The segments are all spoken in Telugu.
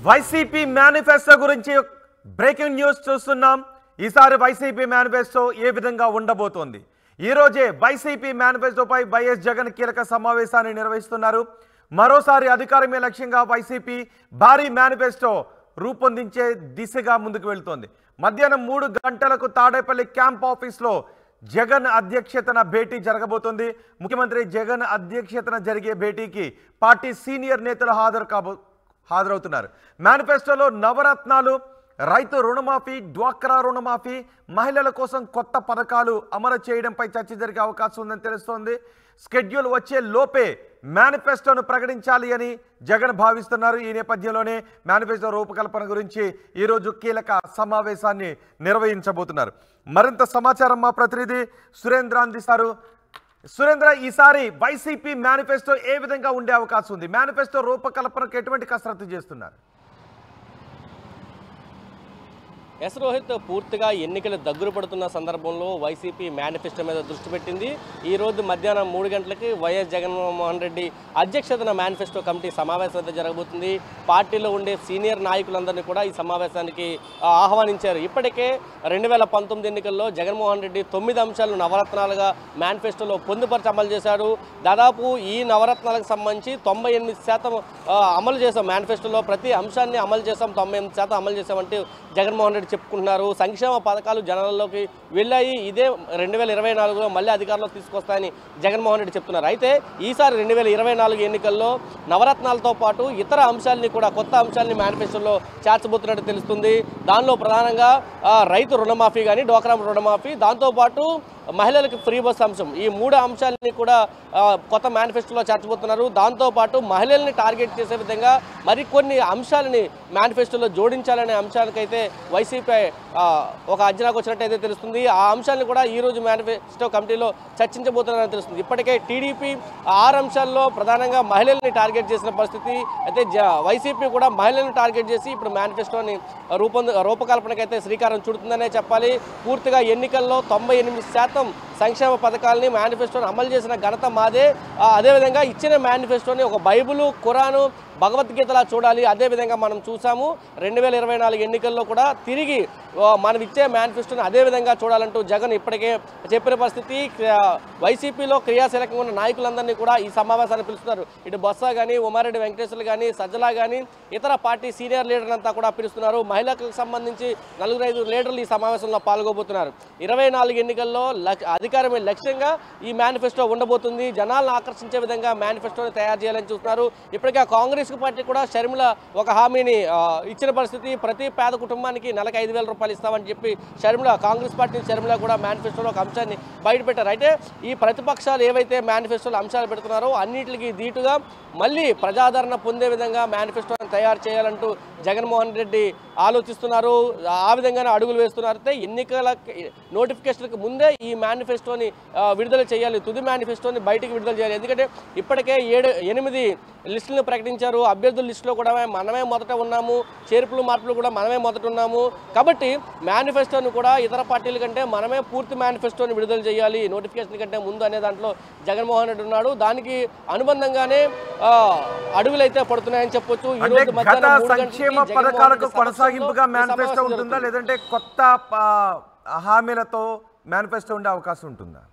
వైసీపీ మేనిఫెస్టో గురించి బ్రేకింగ్ న్యూస్ చూస్తున్నాం. ఈసారి వైసీపీ మేనిఫెస్టో ఏ విధంగా ఉండబోతోంది? ఈ రోజే వైసీపీ మేనిఫెస్టోపై వైఎస్ జగన్ కీలక సమావేశాన్ని నిర్వహిస్తున్నారు. మరోసారి అధికారమే లక్ష్యంగా వైసీపీ భారీ మేనిఫెస్టో రూపొందించే దిశగా ముందుకు వెళ్తోంది. మధ్యాహ్నం 3 గంటలకు తాడేపల్లి క్యాంప్ ఆఫీస్లో జగన్ అధ్యక్షతన భేటీ జరగబోతోంది. ముఖ్యమంత్రి జగన్ అధ్యక్షతన జరిగే భేటీకి పార్టీ సీనియర్ నేతలు హాజరవుతున్నారు. మేనిఫెస్టోలో నవరత్నాలు, రైతు రుణమాఫీ, డ్వాక్రా రుణమాఫీ, మహిళల కోసం కొత్త పథకాలు అమలు చేయడంపై చర్చ జరిగే అవకాశం ఉందని తెలుస్తోంది. స్కెడ్యూల్ వచ్చే లోపే మేనిఫెస్టోను ప్రకటించాలి అని జగన్ భావిస్తున్నారు. ఈ నేపథ్యంలోనే మేనిఫెస్టో రూపకల్పన గురించి ఈరోజు కీలక సమావేశాన్ని నిర్వహించబోతున్నారు. మరింత సమాచారం మా ప్రతినిధి సురేంద్ర అందిస్తారు. సురేంద్ర, ఈసారి వైసీపీ మేనిఫెస్టో ఏ విధంగా ఉండే అవకాశం ఉంది? మేనిఫెస్టో రూపకల్పనకు ఎటువంటి కసరత్తు చేస్తున్నారు? ఎస్ రోహిత్, పూర్తిగా ఎన్నికలు దగ్గర పడుతున్న సందర్భంలో వైసీపీ మేనిఫెస్టో మీద దృష్టి పెట్టింది. ఈరోజు మధ్యాహ్నం 3 గంటలకి వైఎస్ జగన్మోహన్ రెడ్డి అధ్యక్షతన మేనిఫెస్టో కమిటీ సమావేశం అయితే జరగబోతుంది. పార్టీలో ఉండే సీనియర్ నాయకులందరినీ కూడా ఈ సమావేశానికి ఆహ్వానించారు. ఇప్పటికే 2019 ఎన్నికల్లో జగన్మోహన్ రెడ్డి 9 అంశాలు నవరత్నాలుగా మేనిఫెస్టోలో పొందుపరిచి అమలు చేశారు. దాదాపు ఈ నవరత్నాలకు సంబంధించి 98% అమలు చేశాం. మేనిఫెస్టోలో ప్రతి అంశాన్ని అమలు చేశాం, 98% అమలు చేశామంటే జగన్మోహన్ రెడ్డి చెప్పుకుంటున్నారు. సంక్షేమ పథకాలు జనాల్లోకి వెళ్ళాయి. ఇదే 2024లో మళ్ళీ అధికారంలోకి తీసుకొస్తాయని జగన్మోహన్ రెడ్డి చెప్తున్నారు. అయితే ఈసారి 2024 ఎన్నికల్లో నవరత్నాలతో పాటు ఇతర అంశాలని కూడా, కొత్త అంశాలని మేనిఫెస్టోలో చేర్చబోతున్నట్టు తెలుస్తుంది. దానిలో ప్రధానంగా రైతు రుణమాఫీ కానీ, డ్వాక్రా రుణమాఫీ, దాంతోపాటు మహిళలకు ఫ్రీ బస్ అంశం, ఈ 3 అంశాలని కూడా కొత్త మేనిఫెస్టోలో చేర్చబోతున్నారు. దాంతోపాటు మహిళల్ని టార్గెట్ చేసే విధంగా మరికొన్ని అంశాలని మేనిఫెస్టోలో జోడించాలనే అంశానికైతే వైసీపీ ఒక అంచనాకు వచ్చినట్టయితే తెలుస్తుంది. ఆ అంశాలను కూడా ఈరోజు మేనిఫెస్టో కమిటీలో చర్చించబోతున్నారని తెలుస్తుంది. ఇప్పటికే టీడీపీ 6 అంశాల్లో ప్రధానంగా మహిళల్ని టార్గెట్ చేసిన పరిస్థితి. అయితే వైసీపీ కూడా మహిళలను టార్గెట్ చేసి ఇప్పుడు మేనిఫెస్టోని రూపకల్పనకైతే శ్రీకారం చుడుతుందనే చెప్పాలి. పూర్తిగా ఎన్నికల్లో 98% సంక్షేమ పథకాలని మేనిఫెస్టోని అమలు చేసిన ఘనత మాదే. అదేవిధంగా ఇచ్చిన మేనిఫెస్టోని ఒక బైబిలు, ఖురాను, భగవద్గీతలా చూడాలి. అదేవిధంగా మనం చూసాము 2024 ఎన్నికల్లో కూడా తిరిగి మనం ఇచ్చే మేనిఫెస్టోని అదేవిధంగా చూడాలంటూ జగన్ ఇప్పటికే చెప్పిన పరిస్థితి. వైసీపీలో క్రియాశీలకంగా ఉన్న నాయకులందరినీ కూడా ఈ సమావేశాన్ని పిలుస్తున్నారు. ఇటు బొత్స కానీ, ఉమారెడ్డి వెంకటేశ్వర్లు కానీ, సజ్జలా కానీ, ఇతర పార్టీ సీనియర్ లీడర్లంతా కూడా పిలుస్తున్నారు. మహిళలకు సంబంధించి 4-5 లీడర్లు ఈ సమావేశంలో పాల్గొబోతున్నారు. 24 ఎన్నికల్లో అధికారమే లక్ష్యంగా ఈ మేనిఫెస్టో ఉండబోతుంది. జనాలను ఆకర్షించే విధంగా మేనిఫెస్టోని తయారు చేయాలని చూస్తున్నారు. ఇప్పటికే కాంగ్రెస్ పార్టీ కూడా షర్మిల ఒక హామీని ఇచ్చిన పరిస్థితి. ప్రతి పేద కుటుంబానికి నెలకు 5,000 రూపాయలు ఇస్తామని చెప్పి కాంగ్రెస్ పార్టీ షర్మిల కూడా మేనిఫెస్టోలో ఒక అంశాన్ని బయటపెట్టారు. అయితే ఈ ప్రతిపక్షాలు ఏవైతే మేనిఫెస్టోలో అంశాలు పెడుతున్నారో అన్నింటికి ధీటుగా మళ్ళీ ప్రజాదరణ పొందే విధంగా మేనిఫెస్టోని తయారు చేయాలంటూ జగన్మోహన్ రెడ్డి ఆలోచిస్తున్నారు. ఆ విధంగానే అడుగులు వేస్తున్నారు. అయితే ఎన్నికల నోటిఫికేషన్కి ముందే ఈ మేనిఫెస్టోని విడుదల చేయాలి, తుది మేనిఫెస్టోని బయటికి విడుదల చేయాలి. ఎందుకంటే ఇప్పటికే 8 లిస్టులను ప్రకటించారు. అభ్యర్థుల లిస్టులో కూడా మనమే మొదట ఉన్నాము, చేర్పులు మార్పులు కూడా మనమే మొదట ఉన్నాము. కాబట్టి మేనిఫెస్టోని కూడా ఇతర పార్టీల కంటే మనమే పూర్తి మేనిఫెస్టోని విడుదల చేయాలి నోటిఫికేషన్ కంటే ముందు అనే దాంట్లో జగన్మోహన్ రెడ్డి ఉన్నాడు. దానికి అనుబంధంగా అడుగులైతే పడుతున్నాయని చెప్పొచ్చు. ఈ రోజు సంక్షేమ పథకాలకు కొనసాగింపుగా మేనిఫెస్టో ఉంటుందా, లేదంటే కొత్త హామీలతో మేనిఫెస్టో ఉండే అవకాశం ఉంటుందా?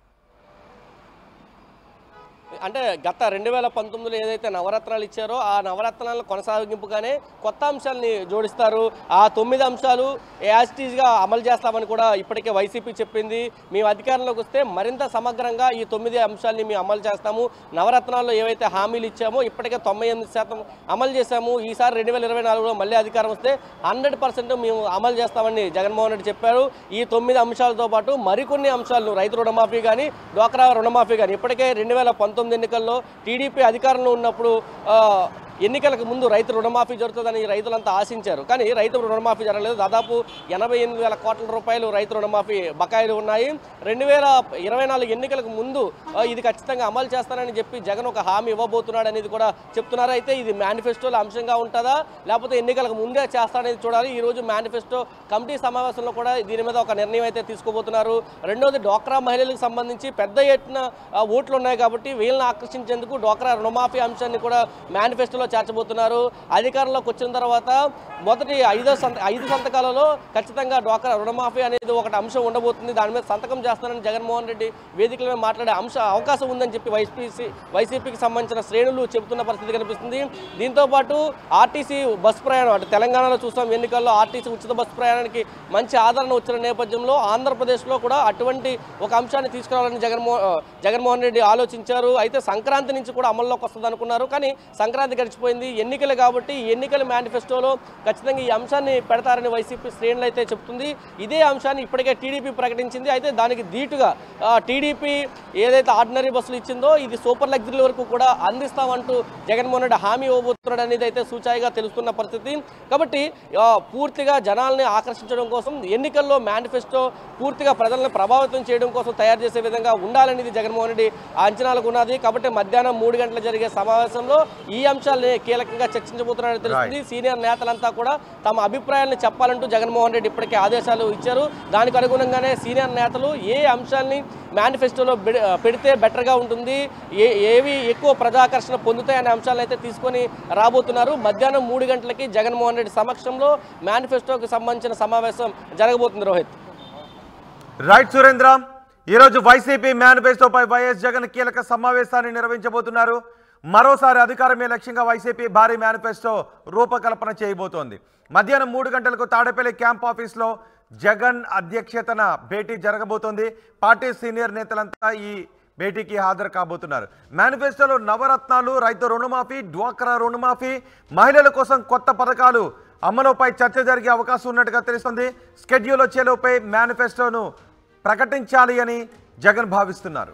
అంటే గత 2019లో ఏదైతే నవరత్నాలు ఇచ్చారో ఆ నవరత్నాల కొనసాగింపుగానే కొత్త అంశాలని జోడిస్తారు. ఆ 9 అంశాలు యాజిటీజ్గా అమలు చేస్తామని కూడా ఇప్పటికే వైసీపీ చెప్పింది. మేము అధికారంలోకి వస్తే మరింత సమగ్రంగా ఈ 9 అంశాలని మేము అమలు చేస్తాము. నవరత్నాల్లో ఏవైతే హామీలు ఇచ్చామో ఇప్పటికే 98% అమలు చేశాము. ఈసారి 2024లో మళ్ళీ అధికారం వస్తే 100% మేము అమలు చేస్తామని జగన్మోహన్ రెడ్డి చెప్పారు. ఈ 9 అంశాలతో పాటు మరికొన్ని అంశాలను, రైతు రుణమాఫీ కానీ, డ్వాక్రా రుణమాఫీ కానీ, ఇప్పటికే 2019 ఎన్నికల్లో టీడీపీ అధికారంలో ఉన్నప్పుడు ఎన్నికలకు ముందు రైతు రుణమాఫీ జరుగుతుందని రైతులంతా ఆశించారు. కానీ రైతు రుణమాఫీ జరగలేదు. దాదాపు 88,000 కోట్ల రూపాయలు రైతు రుణమాఫీ బకాయిలు ఉన్నాయి. 2024 ఎన్నికలకు ముందు ఇది ఖచ్చితంగా అమలు చేస్తానని చెప్పి జగన్ ఒక హామీ ఇవ్వబోతున్నాడు అనేది కూడా చెప్తున్నారు. అయితే ఇది మేనిఫెస్టోలో అంశంగా ఉంటుందా, లేకపోతే ఎన్నికలకు ముందే చేస్తారనేది చూడాలి. ఈరోజు మేనిఫెస్టో కమిటీ సమావేశంలో కూడా దీని మీద ఒక నిర్ణయం అయితే తీసుకోబోతున్నారు. రెండోది, డ్వాక్రా మహిళలకు సంబంధించి పెద్ద ఎత్తున ఓట్లు ఉన్నాయి కాబట్టి వీళ్ళని ఆకర్షించేందుకు డ్వాక్రా రుణమాఫీ అంశాన్ని కూడా మేనిఫెస్టోలో మేనిఫెస్టోలో చేర్చబోతున్నారు. అధికారంలోకి వచ్చిన తర్వాత మొదటి 5 సంతకాలలో ఖచ్చితంగా డ్వాక్రా రుణమాఫీ అనేది ఒకటి అంశం ఉండబోతుంది. దాని మీద సంతకం చేస్తానని జగన్మోహన్ రెడ్డి వేదికల మీద మాట్లాడే అవకాశం ఉందని చెప్పి వైసీపీకి సంబంధించిన శ్రేణులు చెబుతున్న పరిస్థితి కనిపిస్తుంది. దీంతో పాటు ఆర్టీసీ బస్ ప్రయాణం అంటే తెలంగాణలో చూసాం ఎన్నికల్లో ఆర్టీసీ ఉచిత బస్ ప్రయాణానికి మంచి ఆదరణ వచ్చిన నేపథ్యంలో ఆంధ్రప్రదేశ్లో కూడా అటువంటి ఒక అంశాన్ని తీసుకురావాలని జగన్మోహన్ రెడ్డి ఆలోచించారు. అయితే సంక్రాంతి నుంచి కూడా అమల్లోకి వస్తుంది అనుకున్నారు. కానీ సంక్రాంతి గడిచిపోయింది, ఎన్నికలు కాబట్టి ఎన్నికల మేనిఫెస్టోలో ఖచ్చితంగా ఈ అంశాన్ని పెడతారని వైసీపీ శ్రేణులు అయితే చెప్తుంది. ఇదే అంశాన్ని ఇప్పటికే టీడీపీ ప్రకటించింది. అయితే దానికి ధీటుగా టీడీపీ ఏదైతే ఆర్డినరీ బస్సులు ఇచ్చిందో ఇది సూపర్ లగ్జరీ వరకు కూడా అందిస్తామంటూ జగన్మోహన్ రెడ్డి హామీ ఇవ్వబోతున్నాడు అనేది అయితే సూచాయిగా తెలుస్తున్న పరిస్థితి. కాబట్టి పూర్తిగా జనాల్ని ఆకర్షించడం కోసం ఎన్నికల్లో మేనిఫెస్టో పూర్తిగా ప్రజలను ప్రభావితం చేయడం కోసం తయారు చేసే విధంగా ఉండాలనేది జగన్మోహన్ రెడ్డి అంచనాలకు ఉన్నది. కాబట్టి మధ్యాహ్నం 3 గంటల జరిగే సమావేశంలో ఈ అంశాలని కీలకంగా చర్చించబోతున్నారని తెలుస్తుంది. సీనియర్ నేతలంతా కూడా తమ అభిప్రాయాలను చెప్పాలంటూ జగన్మోహన్ రెడ్డి ఇప్పటికే ఆదేశాలు ఇచ్చారు. దానికి అనుగుణంగానే సీనియర్ నేతలు ఏ అంశాలని మేనిఫెస్టోలో పెడితే బెటర్గా ఉంటుంది, ఏవి ఎక్కువ ప్రజాకర్షణ పొందుతాయనే అంశాలను అయితే తీసుకొని రాబోతున్నారు. మధ్యాహ్నం 3 గంటలకి జగన్మోహన్ రెడ్డి సమక్షంలో మేనిఫెస్టోకి సంబంధించిన సమావేశం జరగబోతుంది. రోహిత్. రైట్ సురేంద్ర, ఈరోజు వైసీపీ మేనిఫెస్టోపై వైఎస్ జగన్ కీలక సమావేశాన్ని నిర్వహించబోతున్నారు. మరోసారి అధికారమే లక్ష్యంగా వైసీపీ భారీ మేనిఫెస్టో రూపకల్పన చేయబోతోంది. మధ్యాహ్నం 3 గంటలకు తాడేపల్లి క్యాంప్ ఆఫీస్లో జగన్ అధ్యక్షతన భేటీ జరగబోతోంది. పార్టీ సీనియర్ నేతలంతా ఈ భేటీకి హాజరు కాబోతున్నారు. మేనిఫెస్టోలో నవరత్నాలు, రైతు రుణమాఫీ, డ్వాక్రా రుణమాఫీ, మహిళల కోసం కొత్త పథకాలు అమలుపై చర్చ జరిగే అవకాశం ఉన్నట్టుగా తెలుస్తుంది. స్కెడ్యూల్ వచ్చేలోపై మేనిఫెస్టోను ప్రకటించాలి అని జగన్ భావిస్తున్నారు.